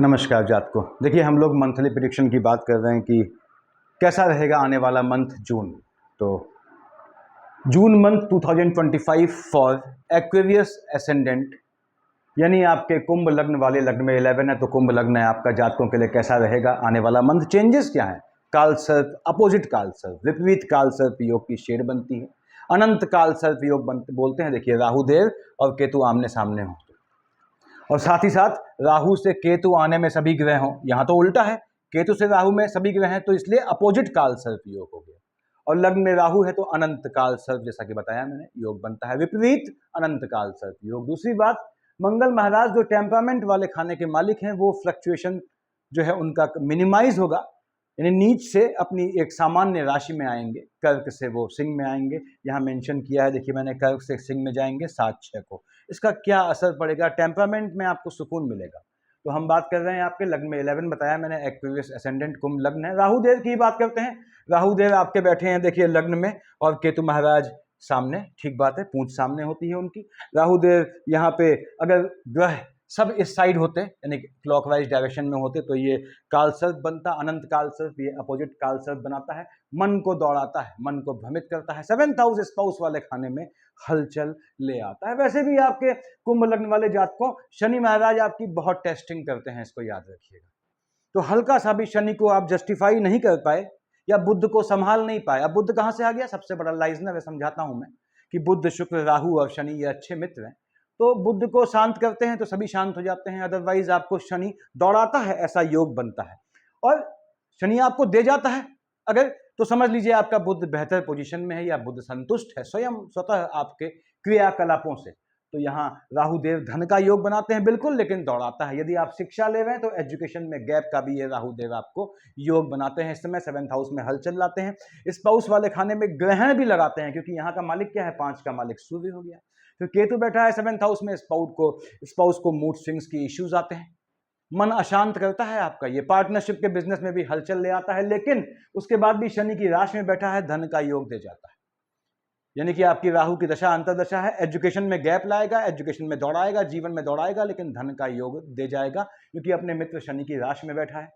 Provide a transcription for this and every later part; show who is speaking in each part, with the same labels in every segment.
Speaker 1: नमस्कार जातकों। देखिए, हम लोग मंथली प्रेडिक्शन की बात कर रहे हैं कि कैसा रहेगा आने वाला मंथ जून। तो June month 2025 for Aquarius ascendant, यानी आपके कुंभ लग्न वाले, लग्न में 11 है तो कुंभ लग्न है आपका, जातकों के लिए कैसा रहेगा आने वाला मंथ। चेंजेस क्या है? काल सर्प, अपोजिट काल सर्प, विपरीत काल सर्प योग की शेड बनती है। अनंत काल सर्प योग बोलते हैं। देखिए, राहु देव और केतु आमने सामने हो, और साथ ही साथ राहु से केतु आने में सभी ग्रह हों। यहाँ तो उल्टा है, केतु से राहु में सभी ग्रह हैं, तो इसलिए अपोजिट काल सर्प योग हो गया। और लग्न में राहु है तो अनंत काल सर्प, जैसा कि बताया मैंने, योग बनता है, विपरीत अनंत काल सर्प योग। दूसरी बात, मंगल महाराज जो टेम्परामेंट वाले खाने के मालिक हैं, वो फ्लक्चुएशन जो है उनका मिनिमाइज होगा, यानी नीच से अपनी एक सामान्य राशि में आएंगे। कर्क से वो सिंह में आएंगे, यहाँ मेंशन किया है, देखिए मैंने, कर्क से सिंह में जाएंगे 7/6 को। इसका क्या असर पड़ेगा? टेम्परामेंट में आपको सुकून मिलेगा। तो हम बात कर रहे हैं आपके लग्न में 11 बताया मैंने, एक्वेरियस एसेंडेंट कुंभ लग्न है। राहु देव की बात करते हैं। राहु देव आपके बैठे हैं देखिए लग्न में, और केतु महाराज सामने। ठीक बात है, पूंछ सामने होती है उनकी। राहु देव यहाँ पे अगर ग्रह सब इस साइड होते, यानी क्लॉकवाइज डायरेक्शन में होते, तो ये कालसर्प बनता, अनंत कालसर्प। ये अपोजिट कालसर्प बनाता है, मन को दौड़ाता है, मन को भ्रमित करता है, 7th हाउस स्पाउस वाले खाने में हलचल ले आता है। वैसे भी आपके कुंभ लग्न वाले जातकों, शनि महाराज आपकी बहुत टेस्टिंग करते हैं, इसको याद रखिएगा। तो हल्का सा भी शनि को आप जस्टिफाई नहीं कर पाए या बुध को संभाल नहीं पाए। अब बुध कहां से आ गया? सबसे बड़ा लाइजनर है, समझाता हूं मैं कि बुध, शुक्र, राहु और शनि ये अच्छे मित्र हैं। तो बुध को शांत करते हैं तो सभी शांत हो जाते हैं, अदरवाइज आपको शनि दौड़ाता है, ऐसा योग बनता है। और शनि आपको दे जाता है अगर, तो समझ लीजिए आपका बुध बेहतर पोजीशन में है या बुध संतुष्ट है स्वयं स्वतः आपके क्रियाकलापों से। तो यहाँ राहु देव धन का योग बनाते हैं बिल्कुल, लेकिन दौड़ाता है। यदि आप शिक्षा ले रहे हैं तो एजुकेशन में गैप का भी ये राहु देव आपको योग बनाते हैं। इस समय 7th हाउस में हलचल लाते हैं, स्पाउस वाले खाने में ग्रहण भी लगाते हैं, क्योंकि यहाँ का मालिक क्या है? 5 का मालिक सूर्य हो गया। तो केतु बैठा है 7th हाउस में, स्पाउस को मूड स्विंग्स की इश्यूज आते हैं, मन अशांत करता है आपका। ये पार्टनरशिप के बिजनेस में भी हलचल ले आता है, लेकिन उसके बाद भी शनि की राशि में बैठा है, धन का योग दे जाता है। यानी कि आपकी राहु की दशा अंतरदशा है, एजुकेशन में गैप लाएगा, एजुकेशन में दौड़ाएगा, जीवन में दौड़ाएगा, लेकिन धन का योग दे जाएगा, क्योंकि अपने मित्र शनि की राशि में बैठा है।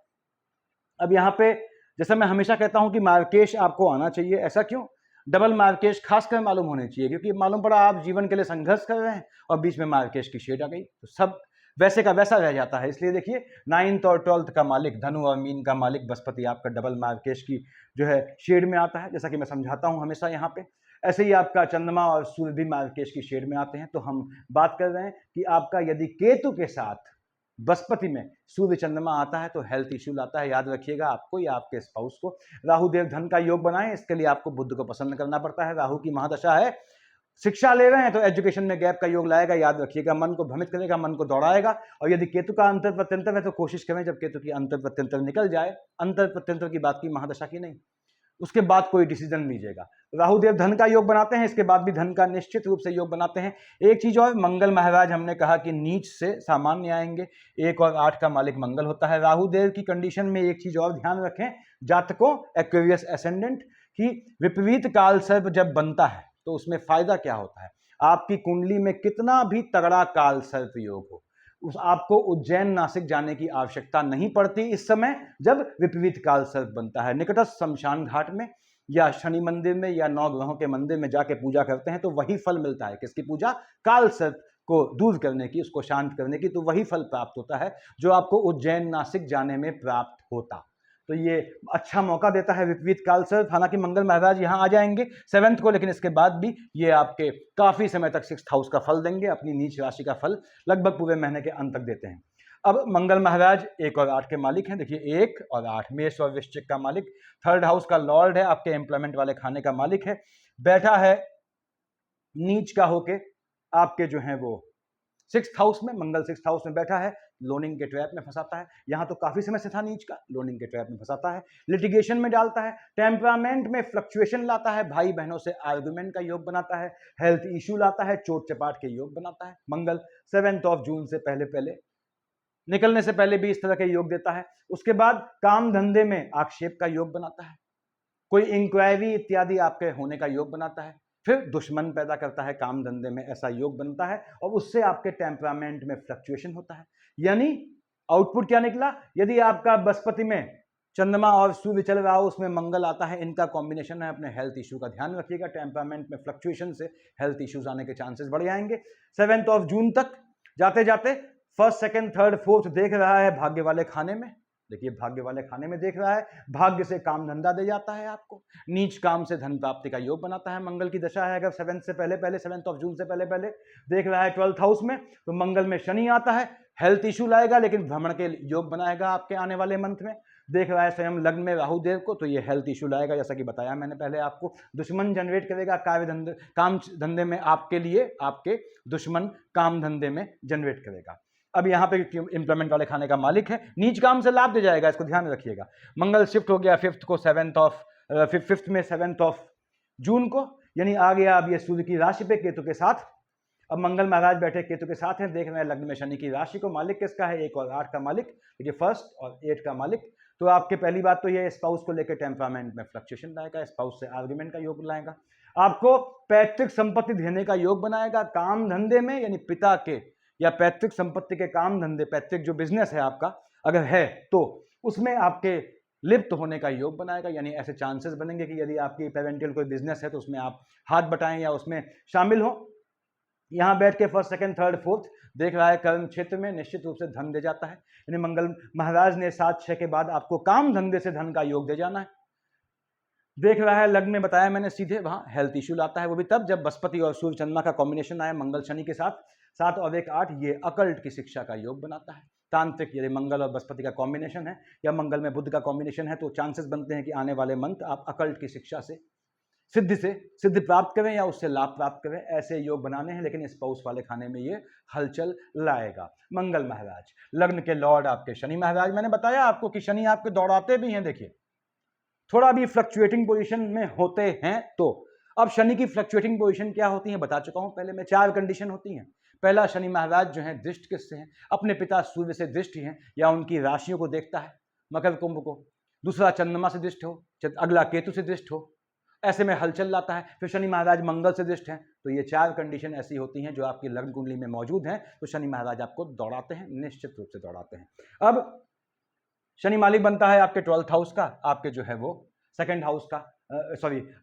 Speaker 1: अब यहाँ पे जैसा मैं हमेशा कहता हूं कि मार्केश आपको आना चाहिए। ऐसा क्यों? डबल मार्केश खासकर मालूम होने चाहिए, क्योंकि मालूम पड़ा आप जीवन के लिए संघर्ष कर रहे हैं और बीच में मार्केश की शेड आ गई, तो सब वैसे का वैसा रह जाता है। इसलिए देखिए, 9th और 12th का मालिक, धनु और मीन का मालिक बृहस्पति आपका डबल मार्केश की जो है शेड में आता है, जैसा कि मैं समझाता हूं हमेशा यहाँ पे। ऐसे ही आपका चंद्रमा और सूर्य भी मार्केश की शेड में आते हैं। तो हम बात कर रहे हैं कि आपका यदि केतु के साथ बृहस्पति में सूर्य चंद्रमा आता है तो हेल्थ इश्यू लाता है, याद रखिएगा आपको या आपके स्पाउस को। राहु देव धन का योग बनाएं, इसके लिए आपको बुध को पसंद करना पड़ता है। राहु की महादशा है, शिक्षा ले रहे हैं तो एजुकेशन में गैप का योग लाएगा, याद रखिएगा। मन को भ्रमित करेगा, मन को दौड़ाएगा। और यदि केतु का अंतर प्रत्यंतर है तो कोशिश करें जब केतु की अंतर प्रत्यंतर निकल जाए, अंतर प्रत्यंतर की बात की, महादशा की नहीं, उसके बाद कोई डिसीजन लीजिएगा। राहु देव धन का योग बनाते हैं, इसके बाद भी धन का निश्चित रूप से योग बनाते हैं। एक चीज और, मंगल महाराज हमने कहा कि नीच से सामान्य आएंगे, 1 और 8 का मालिक मंगल होता है। राहु देव की कंडीशन में एक चीज और ध्यान रखें जातकों, एक्वेरियस एसेंडेंट, कि विपरीत काल सर्प जब बनता है तो उसमें फायदा क्या होता है? आपकी कुंडली में कितना भी तगड़ा काल सर्प योग हो, उस आपको उज्जैन नासिक जाने की आवश्यकता नहीं पड़ती इस समय जब विपरीत काल सर्प बनता है। निकटस्थ शमशान घाट में या शनि मंदिर में या 9 ग्रहों के मंदिर में जाके पूजा करते हैं तो वही फल मिलता है। किसकी पूजा? काल सर्प को दूर करने की, उसको शांत करने की। तो वही फल प्राप्त होता है जो आपको उज्जैन नासिक जाने में प्राप्त होता। तो ये अच्छा मौका देता है विपरीत काल सर्प। हालांकि मंगल महाराज यहाँ आ जाएंगे 7th को, लेकिन इसके बाद भी ये आपके काफी समय तक 6th हाउस का फल देंगे, अपनी नीच राशि का फल लगभग पूरे महीने के अंत तक देते हैं। अब मंगल महाराज 1 और 8 के मालिक हैं। देखिए 1 और 8, मेष और वृश्चिक का मालिक, 3rd हाउस का लॉर्ड है, आपके एम्प्लॉयमेंट वाले खाने का मालिक है। बैठा है नीच का होके आपके जो है वो 6th हाउस में। मंगल 6th हाउस में बैठा है, लोनिंग के ट्रैप में फंसाता है। यहां तो काफी समय से था नीच का, लोनिंग के ट्रैप में फंसाता है, लिटिगेशन में डालता है, टेम्परामेंट में फ्लक्चुएशन लाता है, भाई बहनों से आर्गुमेंट का योग बनाता है, हेल्थ इश्यू लाता है, चोट चपाट के योग बनाता है। मंगल 7th ऑफ जून से पहले पहले निकलने से पहले भी इस तरह के योग देता है। उसके बाद काम धंधे में आक्षेप का योग बनाता है, कोई इंक्वायरी इत्यादि आपके होने का योग बनाता है। फिर दुश्मन पैदा करता है काम धंधे में, ऐसा योग बनता है, और उससे आपके टेम्परामेंट में फ्लक्चुएशन होता है। यानी आउटपुट क्या निकला? यदि आपका बृहस्पति में चंद्रमा और सूर्य चल रहा हो, उसमें मंगल आता है, इनका कॉम्बिनेशन है, अपने हेल्थ इशू का ध्यान रखिएगा। टेम्परामेंट में फ्लक्चुएशन से हेल्थ इश्यूज आने के चांसेस बढ़ जाएंगे। 7 जून तक जाते जाते फर्स्ट, सेकंड, थर्ड, फोर्थ देख रहा है भाग्य वाले खाने में। देखिए भाग्य वाले खाने में देख रहा है, भाग्य से काम धंधा दे जाता है आपको, नीच काम से धन प्राप्ति का योग बनाता है। मंगल की दशा है अगर 7 से पहले पहले 7 जून से पहले पहले देख रहा है 12th हाउस में, तो मंगल में शनि आता है, हेल्थ इशू लाएगा, लेकिन भ्रमण के योग बनाएगा आपके आने वाले मंथ में। देख रहा है स्वयं लग्न में राहु देव को, तो ये हेल्थ इशू लाएगा, जैसा कि बताया मैंने पहले आपको। दुश्मन जनरेट करेगा कार्य धंधे, काम धंधे में आपके लिए, आपके दुश्मन काम धंधे में जनरेट करेगा। अब यहाँ पे इंप्लीमेंट वाले खाने का मालिक है, नीच काम से लाभ दे जाएगा, इसको ध्यान रखिएगा। मंगल शिफ्ट हो गया 5th को 5th में 7 जून को, यानी आ गया अब ये सूर्य की राशि पे केतु के साथ। अब मंगल महाराज बैठे केतु के साथ हैं, देख रहे हैं लग्न में शनि की राशि को। मालिक किसका है? 1 और 8 का मालिक, देखिए 1st और 8 का मालिक। तो आपके पहली बात तो ये स्पाउस को लेकर टेम्परामेंट में फ्लक्चुएशन लाएगा, स्पाउस से आर्ग्यूमेंट का योग लाएगा, आपको पैतृक संपत्ति देने का योग बनाएगा। काम धंधे में यानी पिता के या पैतृक संपत्ति के काम धंधे, पैतृक जो बिजनेस है आपका अगर है तो उसमें आपके लिप्त होने का योग बनाएगा। यानी ऐसे चांसेस बनेंगे कि यदि आपकी पेरेंटियल कोई बिजनेस है तो उसमें आप हाथ बटाएं या उसमें शामिल हो। यहाँ बैठ के 1st, 2nd, 3rd, 4th देख रहा है कर्म क्षेत्र में, निश्चित रूप से धन दे जाता है। यानी मंगल महाराज ने 7-6 के बाद आपको काम धंधे से धन का योग दे जाना है। देख रहा है लग्न में, बताया मैंने सीधे, वहां हेल्थ इश्यू लाता है, वो भी तब जब बृहस्पति और सूर्य चंद्रमा का कॉम्बिनेशन आया मंगल शनि के साथ। 7 और 1 8 ये अकल्ट की शिक्षा का योग बनाता है। तांत्रिक, यदि मंगल और बृहस्पति का कॉम्बिनेशन है या मंगल में बुध का कॉम्बिनेशन है, तो चांसेस बनते हैं कि आने वाले मंथ आप अकल्ट की शिक्षा से सिद्धि प्राप्त करें या उससे लाभ प्राप्त करें। ऐसे योग बनाने हैं, लेकिन स्पाउस वाले खाने में ये हलचल लाएगा। मंगल महाराज लग्न के लॉर्ड आपके शनि महाराज, मैंने बताया आपको कि शनि आपके दौड़ाते भी हैं, देखिए थोड़ा भी फ्लक्चुएटिंग पोजीशन में होते हैं। तो अब शनि की फ्लक्चुएटिंग पोजीशन क्या होती है बता चुका हूं पहले में, 4 कंडीशन होती हैं। पहला, शनि महाराज जो है दृष्ट किससे हैं? अपने पिता सूर्य से दृष्टि हैं या उनकी राशियों को देखता है, मकर कुंभ को। दूसरा, चंद्रमा से दृष्ट हो, अगला केतु से दृष्ट हो, ऐसे में हलचल लाता है। फिर शनि महाराज मंगल से दृष्ट हैं, तो ये 4 कंडीशन ऐसी होती हैं जो आपकी लग्न कुंडली में मौजूद हैं, तो शनि महाराज आपको दौड़ाते हैं, निश्चित रूप से दौड़ाते हैं। अब शनि मालिक बनता है आपके 12th हाउस का, आपके जो है वो 2nd हाउस का,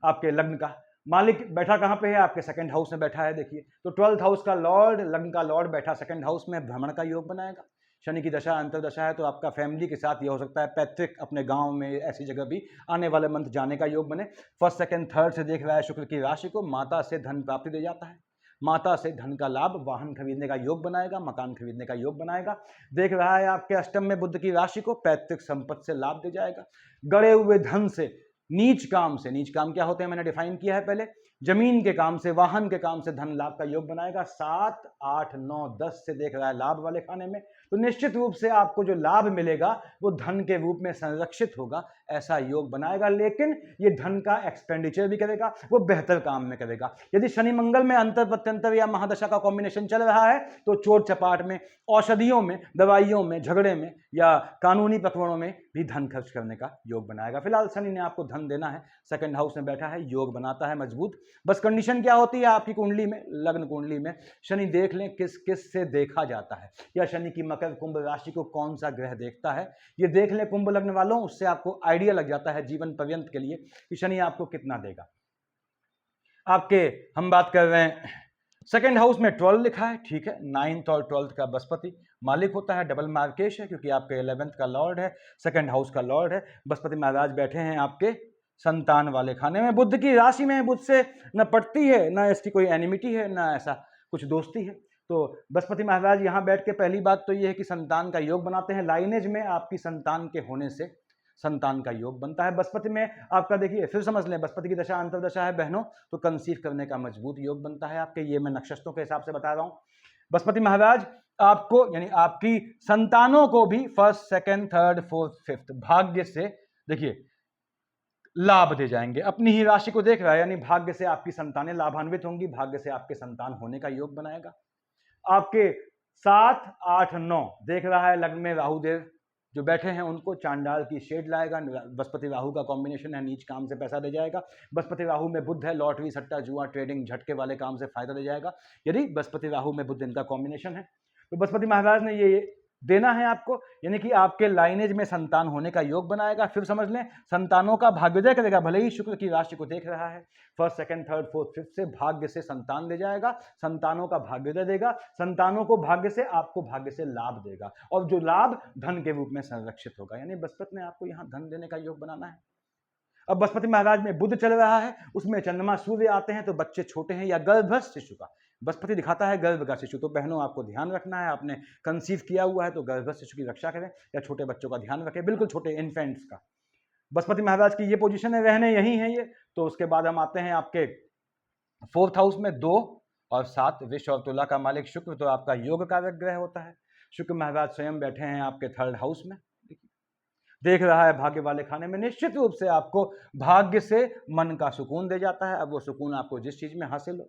Speaker 1: आपके लग्न का मालिक बैठा कहाँ पे है? आपके 2nd हाउस में बैठा है। देखिए तो 12th हाउस का लॉर्ड, लग्न का लॉर्ड बैठा 2nd हाउस में, भ्रमण का योग बनाएगा। शनि की दशा अंतरदशा है, तो आपका फैमिली के साथ ये हो सकता है पैतृक अपने गांव में ऐसी जगह भी आने वाले मंथ जाने का योग बने। 1st, 2nd, 3rd से देख रहा है शुक्र की राशि को, माता से धन प्राप्ति दे जाता है, माता से धन का लाभ, वाहन खरीदने का योग बनाएगा, मकान खरीदने का योग बनाएगा। देख रहा है आपके अष्टम में बुध की राशि को, पैतृक संपत्ति से लाभ दे जाएगा। गड़े हुए धन से, नीच काम से, नीच काम क्या होते हैं मैंने डिफाइन किया है पहले, जमीन के काम से, वाहन के काम से धन लाभ का योग बनाएगा। 7, 8, 9, 10 से देख रहा है लाभ वाले खाने में, तो निश्चित रूप से आपको जो लाभ मिलेगा वो धन के रूप में संरक्षित होगा, ऐसा योग बनाएगा। लेकिन ये धन का एक्सपेंडिचर भी करेगा, वो बेहतर काम में करेगा। यदि शनि मंगल में अंतर प्रत्यंतर या महादशा का कॉम्बिनेशन चल रहा है, तो चोट चपाट में, औषधियों में, दवाइयों में, झगड़े में या कानूनी प्रकरणों में भी धन खर्च करने का योग बनाएगा। फिलहाल शनि ने आपको धन देना है, 2nd हाउस में बैठा है, योग बनाता है मजबूत। बस कंडीशन क्या होती है आपकी कुंडली में, लग्न कुंडली में शनि देख लें किस किस से देखा जाता है, या शनि की मकर कुंभ राशि को कौन सा ग्रह देखता है, ये देख लें कुंभ लग्न वालों, उससे आपको आइडिया लग जाता है जीवन पर्यंत के लिए कि शनि आपको कितना देगा। आपके हम बात कर रहे हैं 2nd हाउस में 12 लिखा है, ठीक है। 9th और 12th का बृहस्पति मालिक होता है, डबल मार्केश है क्योंकि आपके 11th का लॉर्ड है, 2nd हाउस का लॉर्ड है। बृहस्पति महाराज बैठे हैं आपके संतान वाले खाने में, बुध की राशि में, बुध से न पटती है, न इसकी कोई एनिमिटी है, न ऐसा कुछ दोस्ती है। तो बृहस्पति महाराज यहाँ बैठ के पहली बात तो ये है कि संतान का योग बनाते हैं, लाइनेज में आपकी संतान के होने से संतान का योग बनता है। बृहस्पति में आपका देखिए, फिर समझ लें, बृहस्पति की दशा अंतरदशा है बहनों, तो कंसीव करने का मजबूत योग बनता है आपके, ये मैं नक्षत्रों के हिसाब से बता रहा हूँ। बृहस्पति महाराज आपको यानी आपकी संतानों को भी 1st, 2nd, 3rd, 4th, 5th भाग्य से देखिए लाभ दे जाएंगे। अपनी ही राशि को देख रहा है, यानी भाग्य से आपकी संतानें लाभान्वित होंगी, भाग्य से आपके संतान होने का योग बनाएगा। आपके 7, 8, 9 देख रहा है लग्न में राहु देव जो बैठे हैं, उनको चांडाल की शेड लाएगा। बृहस्पति राहु का कॉम्बिनेशन है, नीच काम से पैसा दे जाएगा। बृहस्पति राहु में बुध है, लॉटरी, सट्टा, जुआ, ट्रेडिंग, झटके वाले काम से फायदा दे जाएगा, यदि बृहस्पति राहु में बुध इनका कॉम्बिनेशन है। तो बृहस्पति महाराज ने ये देना है आपको, यानी कि आपके लाइनेज में संतान होने का योग बनाएगा। फिर समझ लें, संतानों का भाग्योदय करेगा, भले ही शुक्र की राशि को देख रहा है, first second third fourth fifth से भाग्य से संतान दे जाएगा, संतानों का भाग्योदय देगा, संतानों को भाग्य से, आपको भाग्य से लाभ देगा, और जो लाभ धन के रूप में संरक्षित होगा। यानी बृहस्पति ने आपको यहां धन देने का योग बनाना है। अब बृहस्पति महाराज में बुध चल रहा है, उसमें चंद्रमा सूर्य आते हैं, तो बच्चे छोटे हैं या गर्भस्थ शिशु का, बृहस्पति दिखाता है गर्भ का शिशु, तो बहनों आपको ध्यान रखना है, आपने कंसीव किया हुआ है तो गर्भस्थ शिशु की रक्षा करें या छोटे बच्चों का ध्यान रखें, बिल्कुल छोटे इन्फेंट्स का। बृहस्पति महाराज की ये पोजीशन है, रहने यही है ये। तो उसके बाद हम आते हैं आपके फोर्थ हाउस में 2 और 7, विष और तुला का मालिक शुक्र, तो आपका योग कारक ग्रह होता है। शुक्र महाराज स्वयं बैठे हैं आपके थर्ड हाउस में, देख रहा है भाग्य वाले खाने में, निश्चित रूप से आपको भाग्य से मन का सुकून दे जाता है। अब वो सुकून आपको जिस चीज में हासिल हो,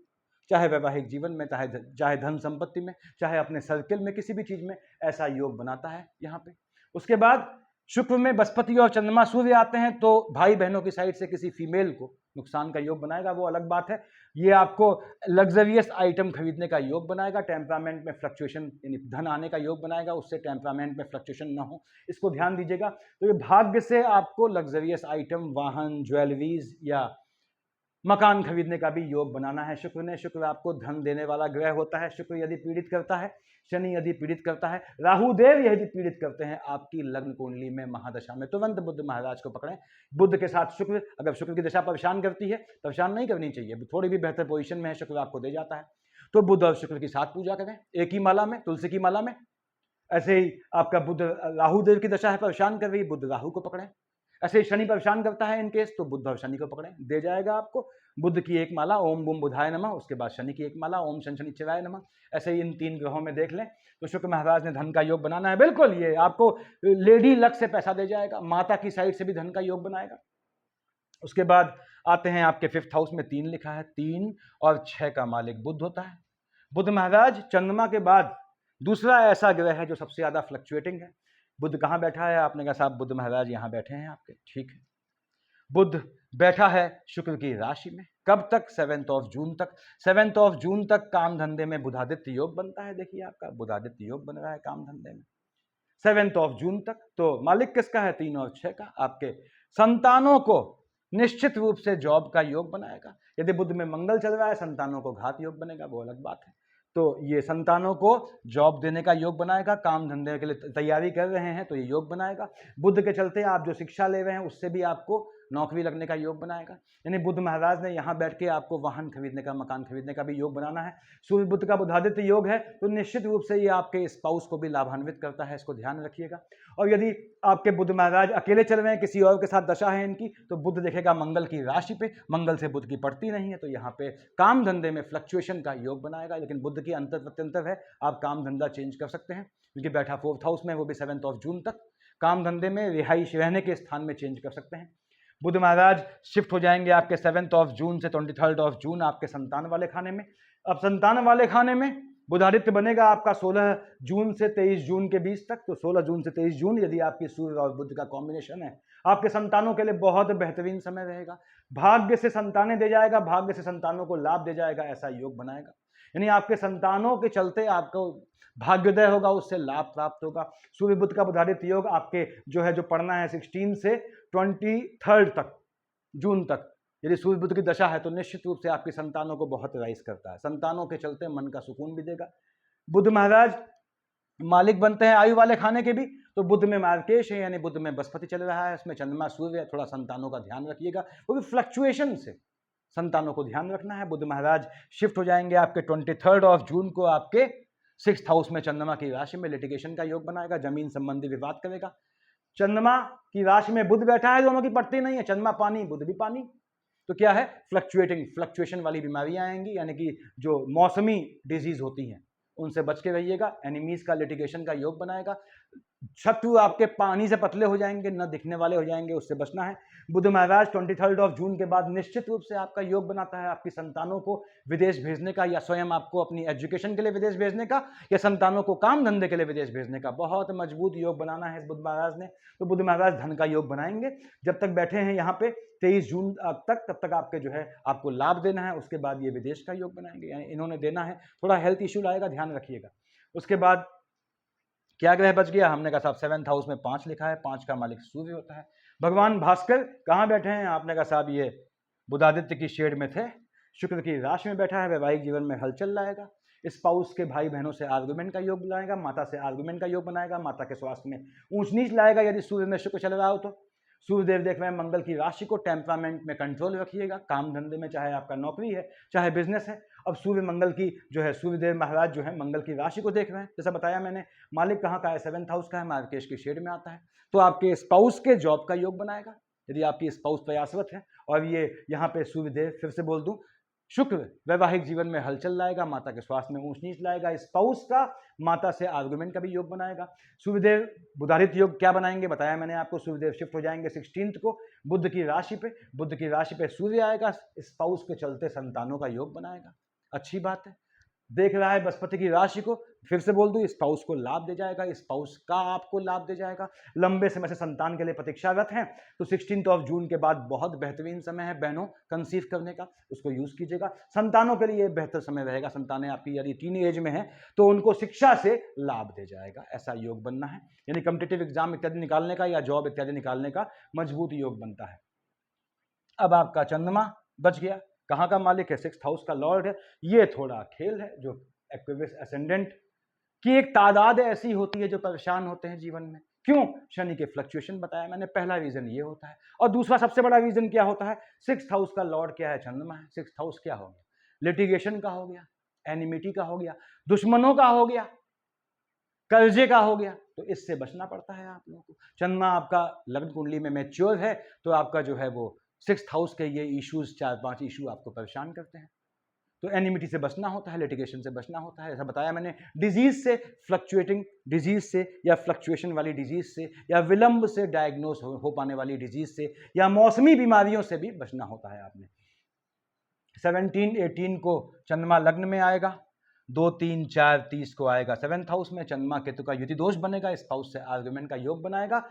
Speaker 1: चाहे वैवाहिक जीवन में, चाहे धन संपत्ति में, चाहे अपने सर्किल में, किसी भी चीज में ऐसा योग बनाता है यहाँ पे। उसके बाद शुक्र में बृहस्पति और चंद्रमा सूर्य आते हैं, तो भाई बहनों की साइड से किसी फीमेल को नुकसान का योग बनाएगा, वो अलग बात है। ये आपको लग्जरियस आइटम खरीदने का योग बनाएगा, टेम्परामेंट में फ्लक्चुएशन यानी धन आने का योग बनाएगा, उससे टेम्परामेंट में फ्लक्चुएशन ना हो, इसको ध्यान दीजिएगा। तो ये भाग्य से आपको लग्जरियस आइटम, वाहन, ज्वेलरीज या मकान खरीदने का भी योग बनाना है शुक्र ने। शुक्र आपको धन देने वाला ग्रह होता है। शुक्र यदि पीड़ित करता है, शनि यदि पीड़ित करता है, राहु देव यदि पीड़ित करते हैं आपकी लग्न कुंडली में, महादशा में, तुरंत बुध महाराज को पकड़ें। बुध के साथ शुक्र, अगर शुक्र की दशा परेशान करती है, परेशान नहीं करनी चाहिए, थोड़ी भी बेहतर पोजीशन में है, शुक्र आपको दे जाता है, तो बुध और शुक्र की साथ पूजा करें, एक ही माला में, तुलसी की माला में। ऐसे ही आपका बुध राहु देव की दशा है, परेशान कर रही, बुध राहु को पकड़ें। ऐसे ही शनि परेशान करता है इन केस, तो बुध और शनि को पकड़ें, दे जाएगा आपको। बुध की एक माला ओम बुम बुधाय नमः, उसके बाद शनि की एक माला ओम शन शनिश्चराय नमः। ऐसे ही इन 3 ग्रहों में देख लें तो शुक्र महाराज ने धन का योग बनाना है। बिल्कुल ये आपको लेडी लक से पैसा दे जाएगा, माता की साइड से भी धन का योग बनाएगा। उसके बाद आते हैं आपके 5th हाउस में 3 लिखा है, 3 और 6 का मालिक बुध होता है। बुध महाराज चंद्रमा के बाद दूसरा ऐसा ग्रह है जो सबसे ज्यादा फ्लक्चुएटिंग है। बुध कहाँ बैठा है? आपने कहा साहब बुध महाराज यहाँ बैठे हैं आपके, ठीक है। बुध बैठा है शुक्र की राशि में, कब तक? 7 जून तक। 7 जून तक काम धंधे में बुधादित्य योग बनता है। देखिए आपका बुधादित्य योग बन रहा है काम धंधे में 7 जून तक। तो मालिक किसका है? 3 और 6 का। आपके संतानों को निश्चित रूप से जॉब का योग बनाएगा। यदि बुध में मंगल चल रहा है, संतानों को घात योग बनेगा, वो अलग बात है। तो ये संतानों को जॉब देने का योग बनाएगा, काम धंधे के लिए तैयारी कर रहे हैं तो ये योग बनाएगा। बुध के चलते आप जो शिक्षा ले रहे हैं उससे भी आपको नौकरी लगने का योग बनाएगा। यानी बुध महाराज ने यहाँ बैठ के आपको वाहन खरीदने का, मकान खरीदने का भी योग बनाना है। सूर्य बुध का बुधादित्य योग है, तो निश्चित रूप से ये आपके स्पाउस को भी लाभान्वित करता है, इसको ध्यान रखिएगा। और यदि आपके बुध महाराज अकेले चल रहे हैं, किसी और के साथ दशा है इनकी, तो बुध देखेगा मंगल की राशि पे, मंगल से बुध की पड़ती नहीं है, तो यहाँ पे काम धंधे में फ्लक्चुएशन का योग बनाएगा। लेकिन बुध की अंतर प्रत्यंतर है, आप काम धंधा चेंज कर सकते हैं, क्योंकि बैठा 4th हाउस में, वो भी 7 जून तक। काम धंधे में रिहाइश रहने के स्थान में चेंज कर सकते हैं। बुध महाराज शिफ्ट हो जाएंगे आपके 7 जून से 23 जून आपके संतान वाले खाने में। अब संतान वाले खाने में बुधादित्य बनेगा आपका 16 जून से 23 जून के बीच तक। तो 16 जून से 23 जून यदि आपकी सूर्य और बुध का कॉम्बिनेशन है, आपके संतानों के लिए बहुत बेहतरीन समय रहेगा। भाग्य से संतानें दे जाएगा, भाग्य से संतानों को लाभ दे जाएगा, ऐसा योग बनाएगा। यानी आपके संतानों के चलते आपको भाग्योदय होगा, उससे लाभ प्राप्त होगा। सूर्य बुध का बुधादित्य योग आपके जो है, जो पढ़ना है 16 से 23 तक जून तक, यदि सूर्य बुध की दशा है तो निश्चित रूप से आपकी संतानों को बहुत राइज करता है, संतानों के चलते मन का सुकून भी देगा। बुध महाराज मालिक बनते हैं आयु वाले खाने के भी, तो बुध में मार्केश है, यानी बुध में बृहस्पति चल रहा है, इसमें चंद्रमा सूर्य है, थोड़ा संतानों का ध्यान रखिएगा, वो भी फ्लक्चुएशन से संतानों को ध्यान रखना है। बुध महाराज शिफ्ट हो जाएंगे आपके 23 जून को आपके 6th हाउस में, चंद्रमा की राशि में, लिटिगेशन का योग बनाएगा, जमीन संबंधी विवाद करेगा। चंद्रमा की राशि में बुध बैठा है, दोनों की पड़ती नहीं है, चंद्रमा पानी बुध भी पानी, तो क्या है? फ्लक्चुएशन वाली बीमारियां आएंगी, यानी कि जो मौसमी डिजीज होती हैं उनसे बच के रहिएगा। एनिमीज का लिटिगेशन का योग बनाएगा। शत्रु आपके पानी से पतले हो जाएंगे, न दिखने वाले हो जाएंगे, उससे बचना है। बुध महाराज 23 जून के बाद निश्चित रूप से आपका योग बनाता है आपकी संतानों को विदेश भेजने का, या स्वयं आपको अपनी एजुकेशन के लिए विदेश भेजने का, या संतानों को काम धंधे के लिए विदेश भेजने का। बहुत मजबूत योग बनाना है इस बुध महाराज ने। तो बुध महाराज धन का योग बनाएंगे। जब तक बैठे हैं यहाँ पे 23 जून तक, तब तक आपके जो है आपको लाभ देना है। उसके बाद ये विदेश का योग बनाएंगे, यानी इन्होंने देना है, थोड़ा हेल्थ इश्यू लाएगा, ध्यान रखिएगा। उसके बाद क्या ग्रह बच गया? हमने कहा साहब 7th हाउस में 5 लिखा है, 5 का मालिक सूर्य होता है। भगवान भास्कर कहाँ बैठे हैं? आपने कहा साहब ये बुधादित्य की शेड में थे, शुक्र की राशि में बैठा है, वैवाहिक जीवन में हलचल लाएगा, स्पाउस के भाई बहनों से आर्गुमेंट का योग बनाएगा, माता से आर्गुमेंट का योग बनाएगा, माता के स्वास्थ्य में ऊंच नीच लाएगा यदि सूर्य में शुक्र चल रहा हो तो। सूर्यदेव देख रहे हैं मंगल की राशि को, टेम्परामेंट में कंट्रोल रखिएगा, काम धंधे में, चाहे आपका नौकरी है चाहे बिजनेस है। अब सूर्य मंगल की जो है, सूर्यदेव महाराज जो है मंगल की राशि को देख रहे हैं, जैसा बताया मैंने, मालिक कहाँ का है? 7th हाउस का है, मार्केश की शेड में आता है, तो आपके स्पाउस के जॉब का योग बनाएगा यदि आपकी स्पाउस प्रयासरत है। और ये यहाँ पे सूर्यदेव, फिर से बोल दूं, शुक्र वैवाहिक जीवन में हलचल लाएगा, माता के स्वास्थ्य में ऊंच नीच लाएगा, स्पाउस का माता से आर्गुमेंट का भी योग बनाएगा। सूर्यदेव बुधादित्य योग क्या बनाएंगे? बताया मैंने आपको, सूर्यदेव शिफ्ट हो जाएंगे 16th को बुध की राशि पे, बुध की राशि पे सूर्य आएगा, स्पाउस के चलते संतानों का योग बनाएगा। अच्छी बात है। देख रहा है बृहस्पति की राशि को, फिर से बोल दूं, स्पाउस को लाभ दे जाएगा, स्पाउस का आपको लाभ दे जाएगा। लंबे समय से संतान के लिए प्रतीक्षारत हैं तो 16 जून के बाद बहुत बेहतरीन समय है बहनों कंसीव करने का, उसको यूज कीजिएगा। संतानों के लिए बेहतर समय रहेगा, संतानें आपकी यदि टीन एज में है तो उनको शिक्षा से लाभ दे जाएगा, ऐसा योग बनना है, यानी कॉम्पिटिटिव एग्जाम इत्यादि निकालने का या जॉब इत्यादि निकालने का मजबूत योग बनता है। अब आपका चंद्रमा बच गया, कहाँ का मालिक है? 6th हाउस का लॉर्ड है। ये थोड़ा खेल है जो एक्वेरियस एसेंडेंट की एक तादाद ऐसी होती है जो परेशान होते हैं जीवन में। क्यों? शनि के फ्लक्चुएशन बताया मैंने, पहला रीजन ये होता है। और दूसरा सबसे बड़ा रीजन क्या होता है? 6th हाउस का लॉर्ड क्या है? चंद्रमा है। 6th हाउस क्या हो गया? लिटिगेशन का हो गया, एनिमिटी का हो गया, दुश्मनों का हो गया, कर्जे का हो गया, तो इससे बचना पड़ता है आप लोगों को। चंद्रमा आपका लग्न कुंडली में मैच्योर है तो आपका जो है वो 6th हाउस के ये इश्यूज, 4-5 इशू आपको परेशान करते हैं, तो एनिमिटी से बचना होता है, लिटिगेशन से बचना होता है। ऐसा बताया मैंने, डिजीज से, फ्लक्चुएटिंग डिजीज से या फ्लक्चुएशन वाली डिजीज से या विलंब से डायग्नोस हो पाने वाली डिजीज से या मौसमी बीमारियों से भी बचना होता है आपने। 17-18 को चंद्रमा लग्न में आएगा, 2, 3, 4, 30 को आएगा 7th हाउस में, चंद्रमा केतु का युति दोष बनेगा, स्पाउस से आर्गुमेंट का योग बनाएगा।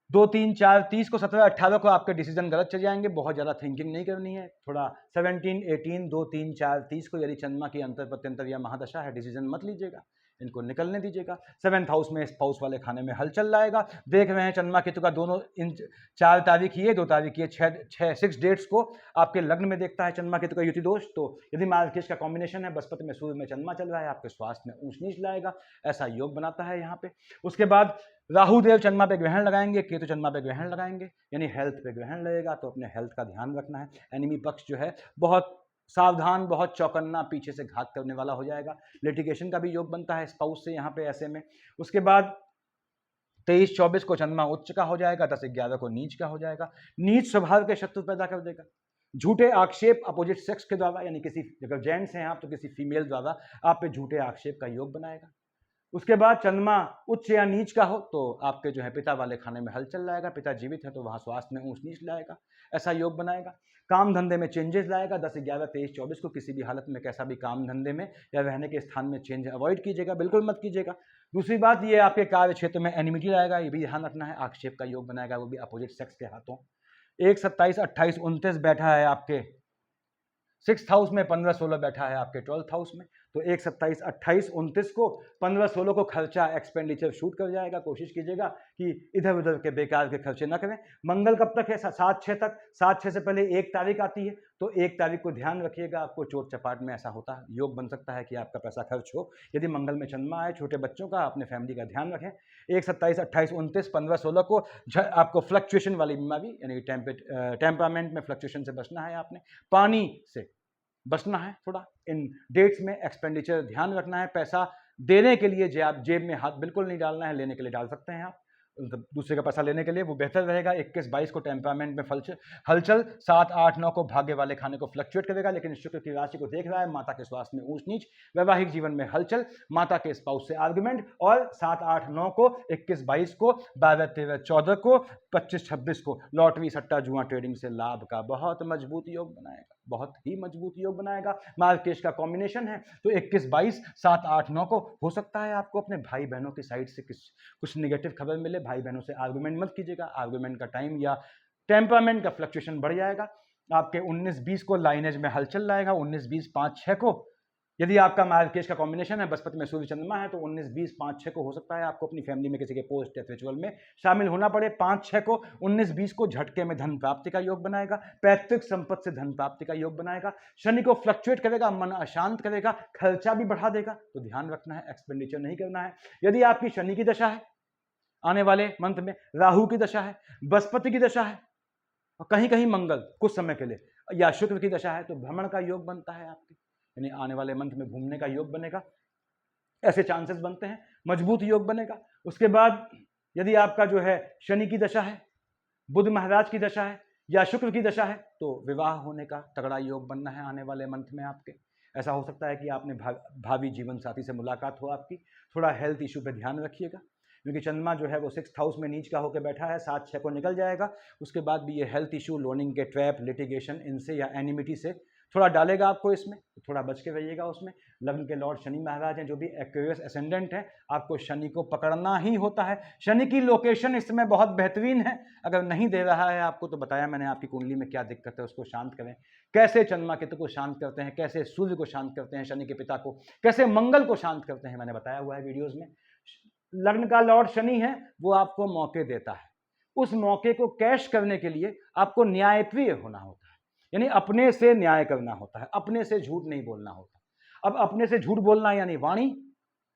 Speaker 1: 2, 3, 4, 30 को, 17, 18 को आपके डिसीजन गलत चल जाएंगे, बहुत ज़्यादा थिंकिंग नहीं करनी है, थोड़ा 17, 18, 2, 3, 4, 30 को यदि चंद्रमा की अंतर प्रत्यंतर या महादशा है, डिसीजन मत लीजिएगा, इनको निकलने दीजिएगा। 7th हाउस में स्पाउस वाले खाने में हलचल लाएगा। देख रहे हैं चंद्रमा केतु का दोनों इन 4 तारीख ये, 2 तारीख ये, 6 डेट्स को आपके लग्न में देखता है चंद्रमा केतु का युति दोष। तो यदि मार्केश का कॉम्बिनेशन है, बृहस्पति में सूर्य में चंद्रमा चल रहा है, आपके स्वास्थ्य में ऊंच नीच लाएगा, ऐसा योग बनाता है यहाँ पे। उसके बाद राहु देव चंद्रमा पे ग्रहण लगाएंगे, केतु चंद्रमा पे ग्रहण लगाएंगे, यानी हेल्थ पे ग्रहण लगेगा, तो अपने हेल्थ का ध्यान रखना है। एनिमी पक्ष जो है बहुत सावधान, बहुत चौकन्ना, पीछे से घात करने वाला हो जाएगा। लिटिगेशन का भी योग बनता है स्पाउस से यहाँ पे ऐसे में। उसके बाद 23-24 को चंद्रमा उच्च का हो जाएगा, 10-11 को नीच का हो जाएगा। नीच स्वभाव के शत्रु पैदा कर देगा, झूठे आक्षेप अपोजिट सेक्स के द्वारा, यानी किसी, अगर जेंट्स हैं आप तो किसी फीमेल द्वारा आप पे झूठे आक्षेप का योग बनाएगा। उसके बाद चंद्रमा उच्च या नीच का हो तो आपके जो है पिता वाले खाने में हलचल लाएगा, पिता जीवित है तो वहाँ स्वास्थ्य में ऊंच नीच लाएगा, ऐसा योग बनाएगा। काम धंधे में चेंजेस लाएगा, 10-11-23-24 को किसी भी हालत में, कैसा भी काम धंधे में या रहने के स्थान में चेंज अवॉइड कीजिएगा, बिल्कुल मत कीजिएगा। दूसरी बात, ये आपके कार्य क्षेत्र में एनिमिटी लाएगा, ये भी ध्यान रखना है, आक्षेप का योग बनाएगा, वो भी अपोजिट सेक्स के हाथों। 1, 27, 28, 29 बैठा है आपके 6th हाउस में, 15-16 बैठा है आपके 12th हाउस में, तो 1, 27, 28, 29 को, 15-16 को खर्चा एक्सपेंडिचर शूट कर जाएगा। कोशिश कीजिएगा कि इधर उधर के बेकार के खर्चे ना करें। मंगल कब तक है? 7-6 तक। 7-6 से पहले 1 तारीख आती है, तो 1 तारीख को ध्यान रखिएगा, आपको चोट चपाट में ऐसा होता है, योग बन सकता है कि आपका पैसा खर्च हो यदि मंगल में चंद्रमा आए। छोटे बच्चों का, अपने फैमिली का ध्यान रखें। 1, 27, 28, 29, 15-16 को आपको फ्लक्चुएशन वाली बीमारी, यानी टेम्परामेंट में फ्लक्चुएशन से बचना है आपने। पानी से बचना है थोड़ा, इन डेट्स में एक्सपेंडिचर ध्यान रखना है। पैसा देने के लिए जेब में हाथ बिल्कुल नहीं डालना है, लेने के लिए डाल सकते हैं आप, दूसरे का पैसा लेने के लिए वो बेहतर रहेगा। 21-22 को टेम्परामेंट में हलचल, 7-8-9 को भाग्य वाले खाने को फ्लक्चुएट करेगा, लेकिन शुक्र की राशि को देख रहा है, माता के स्वास्थ्य में ऊंच नीच, वैवाहिक जीवन में हलचल, माता के स्पाउस से आर्गुमेंट, और 7-8-9 को, 21-22 को, 12-13-14 को, 25-26 को लॉटरी सट्टा जुआ ट्रेडिंग से लाभ का बहुत मजबूत योग बनाएगा, बहुत ही मजबूत योग बनाएगा। मार्केश का कॉम्बिनेशन है, तो 21-22, 7-8-9 को हो सकता है आपको अपने भाई बहनों की साइड से कुछ निगेटिव खबर मिले। भाई बहनों से आर्गुमेंट मत कीजिएगा, आर्गुमेंट का टाइम या टेम्परामेंट का फ्लक्चुएशन बढ़ जाएगा। आपके 19-20 को लाइनेज में हलचल लाएगा, 19-20, 5-6 को यदि आपका मार्केश का कॉम्बिनेशन है, बृहस्पति में सूर्य चंद्रमा है, तो 19, 20, 5, 6 को हो सकता है आपको अपनी फैमिली में किसी के पोस्ट डेथ रिचुअल में शामिल होना पड़े। 5, 6 को, 19, 20 को झटके में धन प्राप्ति का योग बनाएगा, पैतृक संपत्ति से धन प्राप्ति का योग बनाएगा। शनि को फ्लक्चुएट करेगा, मन अशांत करेगा, खर्चा भी बढ़ा देगा, तो ध्यान रखना है, एक्सपेंडिचर नहीं करना है। यदि आपकी शनि की दशा है, आने वाले मंथ में राहु की दशा है, बृहस्पति की दशा है, और कहीं कहीं मंगल कुछ समय के लिए, या शुक्र की दशा है, तो भ्रमण का योग बनता है आपके, यानी आने वाले मंथ में घूमने का योग बनेगा, ऐसे चांसेस बनते हैं, मजबूत योग बनेगा। उसके बाद यदि आपका जो है शनि की दशा है, बुध महाराज की दशा है, या शुक्र की दशा है, तो विवाह होने का तगड़ा योग बनना है आने वाले मंथ में आपके। ऐसा हो सकता है कि आपने भावी जीवन साथी से मुलाकात हो आपकी। थोड़ा हेल्थ इशू पे ध्यान रखिएगा, क्योंकि चंद्रमा जो है वो 6th हाउस में नीच का होकर बैठा है, 7, 6 को निकल जाएगा। उसके बाद भी ये हेल्थ इशू, लोनिंग के ट्रैप, लिटिगेशन, इनसे या एनिमिटी से थोड़ा डालेगा आपको इसमें, तो थोड़ा बच के रहिएगा उसमें। लग्न के लॉर्ड शनि महाराज हैं, जो भी एक्वेरियस एसेंडेंट है, आपको शनि को पकड़ना ही होता है। शनि की लोकेशन इस समय बहुत बेहतरीन है। अगर नहीं दे रहा है आपको, तो बताया मैंने आपकी कुंडली में क्या दिक्कत है, उसको शांत करें। कैसे चंद्रमा केतु को शांत करते हैं, कैसे सूर्य को शांत करते हैं, शनि के पिता को, कैसे मंगल को शांत करते हैं, मैंने बताया हुआ है वीडियोज में। लग्न का लॉर्ड शनि है, वो आपको मौके देता है। उस मौके को कैश करने के लिए आपको न्यायप्रिय होना होता है, यानी अपने से न्याय करना होता है, अपने से झूठ नहीं बोलना होता। अब अपने से झूठ बोलना यानी वाणी,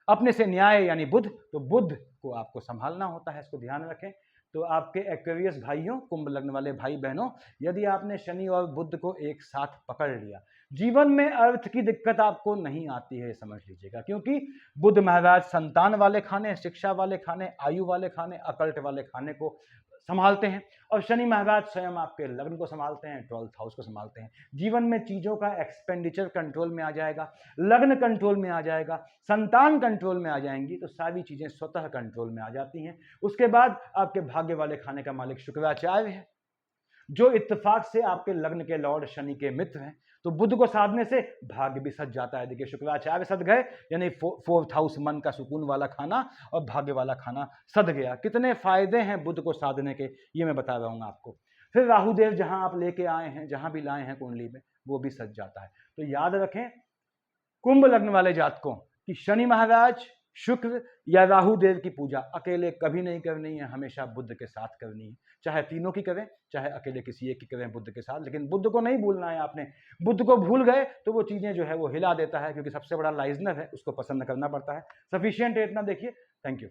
Speaker 1: अपने से न्याय यानी बुध, तो बुध को आपको संभालना होता है, इसको ध्यान रखें। तो आपके एक्वेरियस भाइयों, कुंभ लग्न वाले भाई बहनों, यदि आपने शनि और बुध को एक साथ पकड़ लिया, जीवन में अर्थ की दिक्कत आपको नहीं आती है, समझ लीजिएगा। क्योंकि बुध महाराज संतान वाले खाने, शिक्षा वाले खाने, आयु वाले खाने, अकल्ट वाले खाने को संभालते हैं, और शनि महाराज स्वयं आपके लग्न को संभालते हैं, 12th हाउस को संभालते हैं। जीवन में चीजों का एक्सपेंडिचर कंट्रोल में आ जाएगा, लग्न कंट्रोल में आ जाएगा, संतान कंट्रोल में आ जाएंगी, तो सारी चीजें स्वतः कंट्रोल में आ जाती हैं। उसके बाद आपके भाग्य वाले खाने का मालिक शुक्राचार्य है, जो इत्तेफाक से आपके लग्न के लॉर्ड शनि के मित्र हैं। तो बुध को साधने से भाग्य भी सज जाता है। देखिए, शुक्राचार्य सद गए, यानी 4th हाउस मन का सुकून वाला खाना और भाग्य वाला खाना सद गया। कितने फायदे हैं बुध को साधने के, ये मैं बता रहा हूँ आपको। फिर राहुदेव जहां आप लेके आए हैं, जहां भी लाए हैं कुंडली में, वो भी सज जाता है। तो याद रखें कुंभ लग्न वाले जातकों कि शनि महाराज, शुक्र या राहु देव की पूजा अकेले कभी नहीं करनी है, हमेशा बुध के साथ करनी है। चाहे तीनों की करें, चाहे अकेले किसी एक की करें बुध के साथ, लेकिन बुध को नहीं भूलना है आपने। बुध को भूल गए तो वो चीजें जो है वो हिला देता है, क्योंकि सबसे बड़ा लाइजनर है, उसको पसंद करना पड़ता है। सफिशिएंट है इतना, देखिए। Thank you.